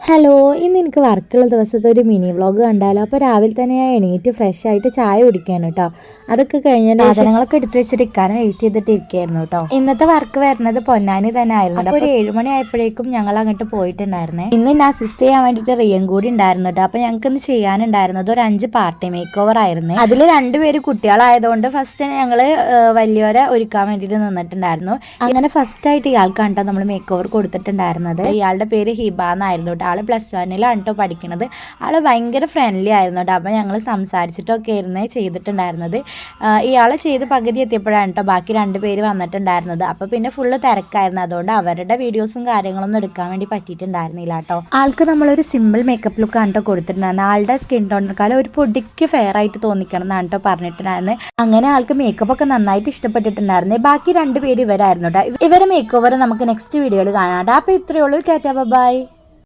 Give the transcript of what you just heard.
Hello, ഇന്ന് എനിക്ക് വർക്കുള്ള ദിവസത്തെ ഒരു മിനി വ്ളോഗ് കണ്ടാലോ. അപ്പോൾ രാവിലെ തന്നെ ഞാൻ എണീറ്റ് ഫ്രഷ് ആയിട്ട് ചായ കുടിക്കാണ് കേട്ടോ. അതൊക്കെ കഴിഞ്ഞ സാധനങ്ങളൊക്കെ എടുത്ത് വെച്ചിട്ട് ഇരിക്കാനും വെയിറ്റ് ചെയ്തിട്ട് ഇരിക്കുകയായിരുന്നു കേട്ടോ. ഇന്നത്തെ വർക്ക് വരുന്നത് പൊന്നാനി തന്നെ ആയിരുന്നു. അപ്പോൾ ഒരു 7 മണി ആയപ്പോഴേക്കും ഞങ്ങൾ അങ്ങോട്ട് പോയിട്ടുണ്ടായിരുന്നേ. ഇന്ന് എന്നെ അസിസ്റ്റ് ചെയ്യാൻ വേണ്ടിയിട്ട് റിയം കൂടി ഉണ്ടായിരുന്നു കേട്ടോ. അപ്പോൾ ഞങ്ങൾക്ക് ഇന്ന് ചെയ്യാനുണ്ടായിരുന്നത് ഒരു 5 പാർട്ടി മേക്ക് ഓവർ ആയിരുന്നു. അതിൽ 2 പേര് കുട്ടികളായതുകൊണ്ട് ഫസ്റ്റ് ഞങ്ങൾ വലിയവരെ ഒരുക്കാൻ വേണ്ടിയിട്ട് നിന്നിട്ടുണ്ടായിരുന്നു. അങ്ങനെ ഫസ്റ്റ് ആയിട്ട് ഇയാൾക്കാണ് കേട്ടോ നമ്മൾ മേക്ക് ഓവർ കൊടുത്തിട്ടുണ്ടായിരുന്നത്. ഇയാളുടെ പേര് ഹിബ എന്നായിരുന്നു കേട്ടോ. ആൾ +1 കേട്ടോ പഠിക്കുന്നത്. ആൾ ഭയങ്കര ഫ്രണ്ട്ലി ആയിരുന്നു കേട്ടോ. അപ്പോൾ ഞങ്ങൾ സംസാരിച്ചിട്ടൊക്കെ ആയിരുന്നു ചെയ്തിട്ടുണ്ടായിരുന്നത്. ഇയാളെ ചെയ്ത് പകുതി എത്തിയപ്പോഴാണ് കേട്ടോ ബാക്കി 2 പേര് വന്നിട്ടുണ്ടായിരുന്നത്. അപ്പോൾ പിന്നെ ഫുള്ള് തിരക്കായിരുന്നു. അതുകൊണ്ട് അവരുടെ വീഡിയോസും കാര്യങ്ങളൊന്നും എടുക്കാൻ വേണ്ടി പറ്റിയിട്ടുണ്ടായിരുന്നില്ല കേട്ടോ. ആൾക്ക് നമ്മളൊരു സിമ്പിൾ മേക്കപ്പ് ലുക്കാണ് കേട്ടോ കൊടുത്തിട്ടുണ്ടായിരുന്നത്. ആളുടെ സ്കിൻ ടോണിനെക്കാളും ഒരു പൊടിക്ക് ഫെയർ ആയിട്ട് തോന്നിക്കണം എന്നാണ് കേട്ടോ പറഞ്ഞിട്ടുണ്ടായിരുന്നത്. അങ്ങനെ ആൾക്ക് മേക്കപ്പ് ഒക്കെ നന്നായിട്ട് ഇഷ്ടപ്പെട്ടിട്ടുണ്ടായിരുന്നു. ബാക്കി 2 പേര് ഇവരായിരുന്നു കേട്ടോ. ഇവരെ മേക്ക് ഓവർ നമുക്ക് നെക്സ്റ്റ് വീഡിയോയിൽ കാണാം കേട്ടോ. അപ്പോൾ ഇത്രയേ ഉള്ളൂ. Tata bye.